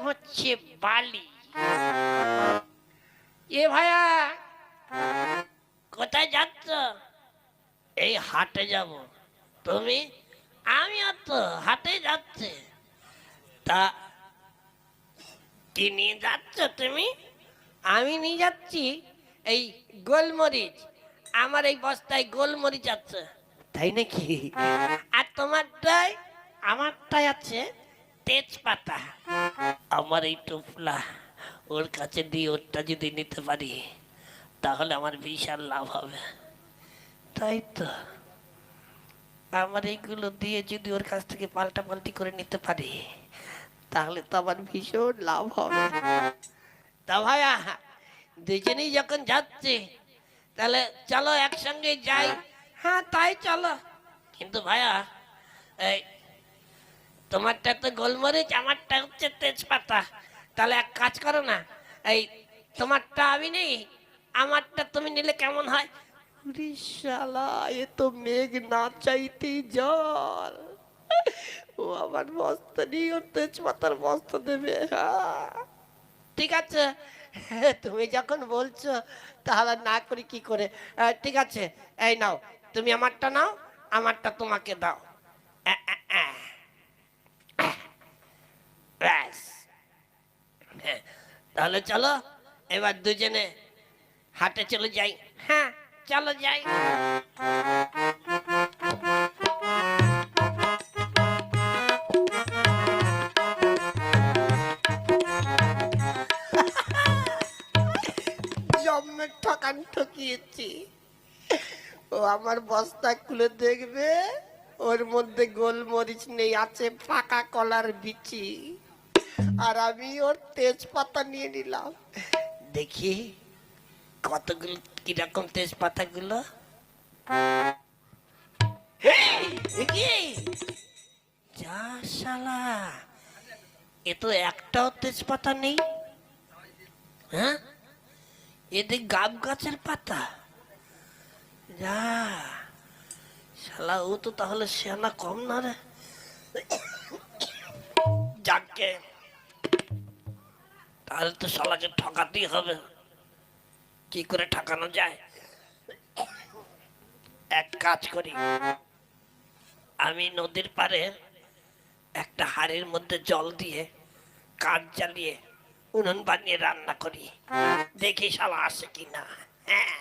হচ্ছে বালি। এ ভাইয়া কোথায় যাচ্ছ? এই হাটে যাব। তুমি? আমিও তো হাটে যাচ্ছে। তা কি নিয়ে যাচ্ছ তুমি? আমি নিয়ে যাচ্ছি এই গোলমরিচ। আমার এই বস্তায় গোলমরিচ আছে। তাই নাকি? আর তোমারটাই? আমারটাই আছে তেজপাতা। আমার এই টোপলা ওর কাছে দিয়ে ওরটা যদি নিতে পারি তাহলে আমার বিশাল লাভ হবে। তাই তো, আমার এইগুলো দিয়ে যদি ওর কাছ থেকে পাল্টা পাল্টি করে নিতে পারি তাহলে তো আমার ভীষণ লাভ হবে। তা ভাইয়া দুজনেই যখন যাচ্ছে তাহলে চলো একসঙ্গে যাই। হ্যাঁ তাই চলো। কিন্তু ভাইয়া এই তোমারটা তো গোলমরিচ, আমারটা হচ্ছে তেজপাতা। তাহলে এক কাজ করো না, এই তোমারটা আমি নেই, আমারটা তুমি নিলে কেমন হয়? ওরে শালা, এ তো মেঘ না চাইতেই জল। ও আমার বস্তা নিয়ে ওর তেজপাতার বস্তা দেবে। ঠিক আছে, তুমি যখন বলছো তাহলে না করি কি করে। ঠিক আছে, এই নাও, তুমি আমারটা নাও, আমারটা তোমাকে দাও। ব্যাস। হ্যাঁ, তাহলে চলো এবার দুজনে হাটে চলে যাই। হ্যাঁ চলো যাই। জম্মের ঠকান ঠকিয়েছি। ও আমার বস্তা খুলে দেখবে, ওর মধ্যে গোলমরিচ নেই, আছে পাকা কলার বিচি। আর আমি ওর তেজপাতা নিয়ে নিলাম। দেখি কতগুলো কিরকম তেজপাতা গুলো। যা শালা, এ তো একটাও তেজপাতা নেই। হ্যাঁ, এদের গাব গাছের পাতা। যা শালা, ও তো তাহলে সেনা কম না রে। যাকে তাহলে তো শালাকে ঠকাতেই হবে। কি করে ঠকানো যায়? এক কাজ করি, আমি নদীর পাড়ে একটা হাড়ির মধ্যে জল দিয়ে কাঠ জ্বালিয়ে উনুন বানিয়ে রান্না করি, দেখি শালা আসে কিনা। হ্যাঁ।